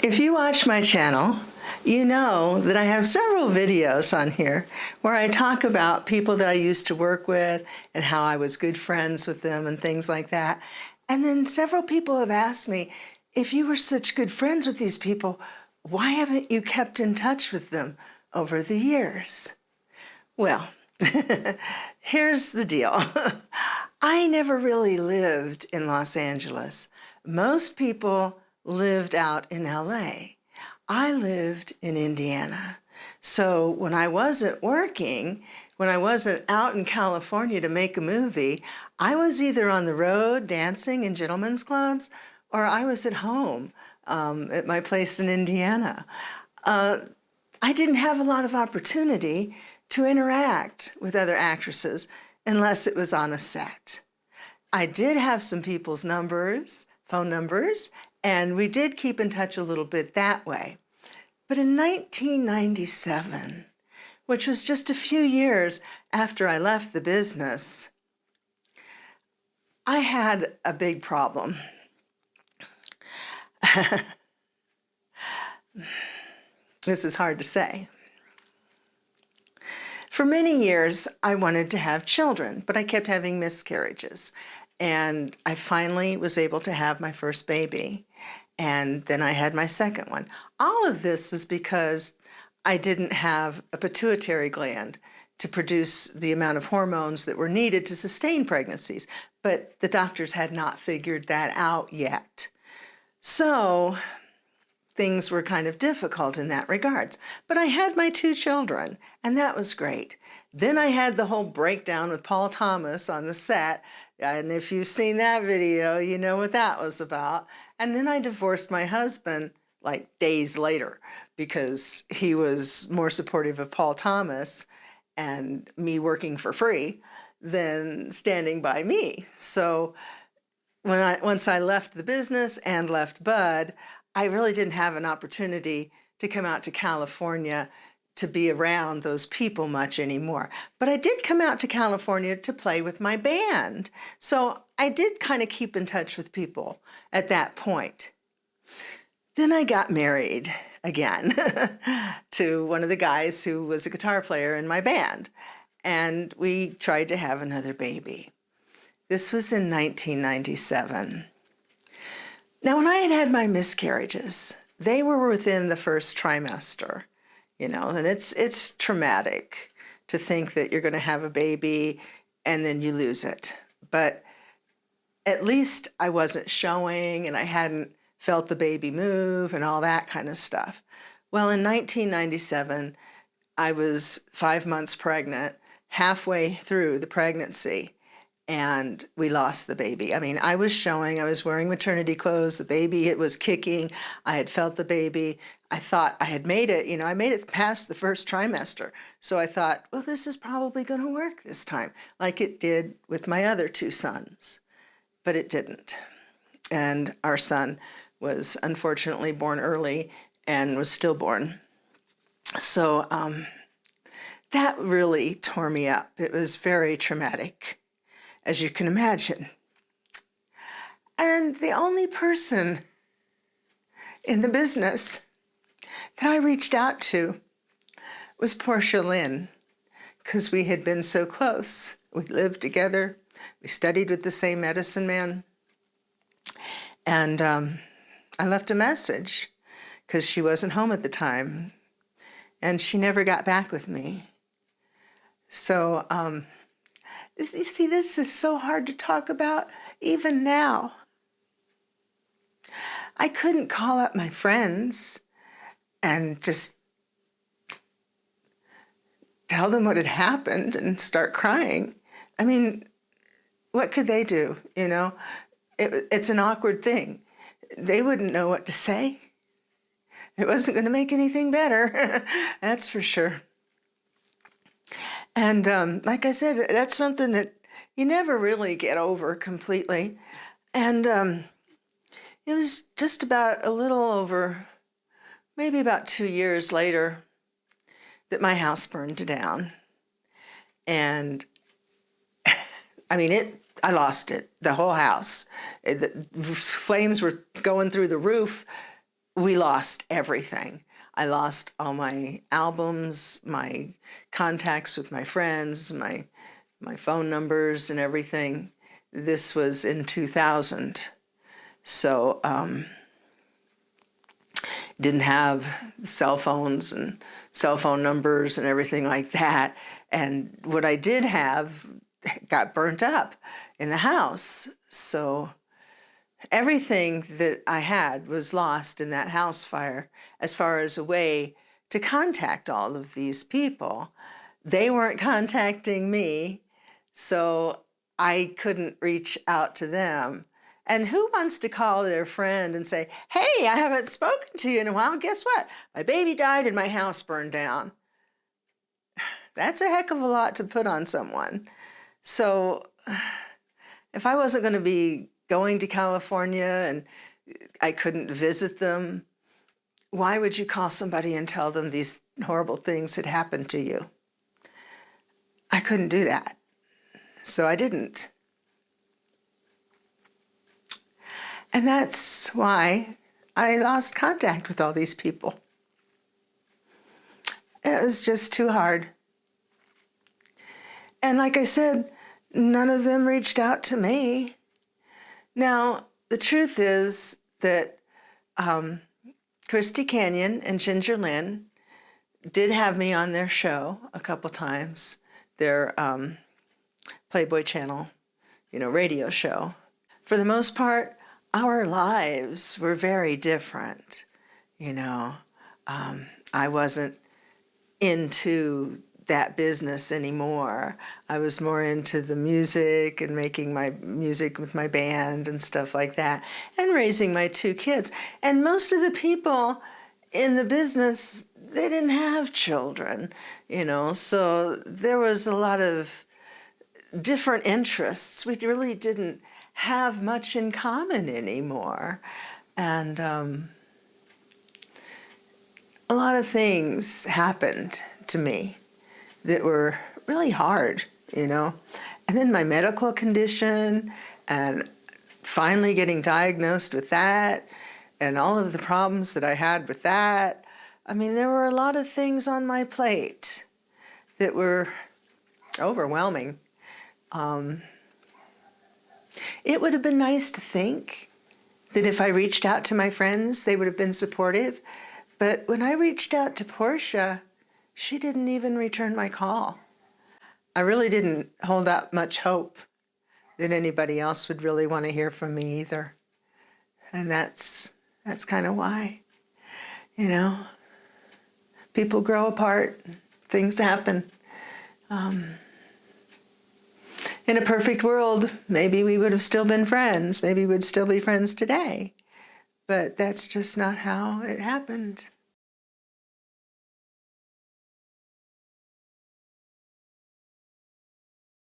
If you watch my channel, you know that I have several videos on here where I talk about people that I used to work with and how I was good friends with them and things like that. And then several people have asked me, if you were such good friends with these people, why haven't you kept in touch with them over the years? Well, here's the deal. I never really lived in Los Angeles. Most people lived out in LA. I lived in Indiana. So when I wasn't working, when I wasn't out in California to make a movie, I was either on the road dancing in gentlemen's clubs or I was at home at my place in Indiana. I didn't have a lot of opportunity to interact with other actresses unless it was on a set. I did have some people's numbers, phone numbers, and we did keep in touch a little bit that way. But in 1997, which was just a few years after I left the business, I had a big problem. This is hard to say. For many years, I wanted to have children, but I kept having miscarriages. And I finally was able to have my first baby. And then I had my second one. All of this was because I didn't have a pituitary gland to produce the amount of hormones that were needed to sustain pregnancies. But the doctors had not figured that out yet. So things were kind of difficult in that regards. But I had my two children, and that was great. Then I had the whole breakdown with Paul Thomas on the set. And if you've seen that video, you know what that was about. And then I divorced my husband like days later because he was more supportive of Paul Thomas and me working for free than standing by me. So once I left the business and left Bud, I really didn't have an opportunity to come out to California to be around those people much anymore. But I did come out to California to play with my band. So I did kind of keep in touch with people at that point. Then I got married again to one of the guys who was a guitar player in my band. And we tried to have another baby. This was in 1997. Now, when I had my miscarriages, they were within the first trimester. You know, and it's traumatic to think that you're going to have a baby and then you lose it. But at least I wasn't showing and I hadn't felt the baby move and all that kind of stuff. Well, in 1997, I was 5 months pregnant, halfway through the pregnancy, and we lost the baby. I mean, I was showing, I was wearing maternity clothes, the baby, it was kicking, I had felt the baby. I thought I had made it, I made it past the first trimester. So I thought, well, this is probably going to work this time, like it did with my other two sons. But it didn't. And our son was unfortunately born early and was stillborn. So that really tore me up. It was very traumatic, as you can imagine. And the only person in the business that I reached out to was Porsche Lynn, because we had been so close. We lived together. We studied with the same medicine man. And I left a message because she wasn't home at the time. And she never got back with me. So, you see, this is so hard to talk about even now. I couldn't call up my friends and just tell them what had happened and start crying. I mean, what could they do, It's an awkward thing. They wouldn't know what to say. It wasn't going to make anything better, that's for sure. And like I said, that's something that you never really get over completely. And it was just about a little over, maybe about 2 years later, that my house burned down. And I mean, I lost it, the whole house. The flames were going through the roof. we lost everything. I lost all my albums, my contacts with my friends, my phone numbers and everything. This was in 2000. So didn't have cell phones and cell phone numbers and everything like that. And what I did have got burnt up in the house. So everything that I had was lost in that house fire as far as a way to contact all of these people. They weren't contacting me, so I couldn't reach out to them. And who wants to call their friend and say, hey, I haven't spoken to you in a while. Guess what? My baby died and my house burned down. That's a heck of a lot to put on someone. So if I wasn't going to be going to California and I couldn't visit them, why would you call somebody and tell them these horrible things had happened to you? I couldn't do that. So I didn't. And that's why I lost contact with all these people. It was just too hard. And like I said, none of them reached out to me. Now, the truth is that Christy Canyon and Ginger Lynn did have me on their show a couple times, their Playboy Channel, radio show. For the most part, our lives were very different. I wasn't into that business anymore. I was more into the music and making my music with my band and stuff like that, and raising my 2 kids. And most of the people in the business, they didn't have children, so there was a lot of different interests. We really didn't have much in common anymore. And a lot of things happened to me that were really hard, And then my medical condition, and finally getting diagnosed with that, and all of the problems that I had with that. I mean, there were a lot of things on my plate that were overwhelming. It would have been nice to think that if I reached out to my friends, they would have been supportive. But when I reached out to Portia, she didn't even return my call. I really didn't hold out much hope that anybody else would really want to hear from me either. And that's kind of why, people grow apart, things happen. In a perfect world, maybe we would have still been friends. Maybe we'd still be friends today. But that's just not how it happened.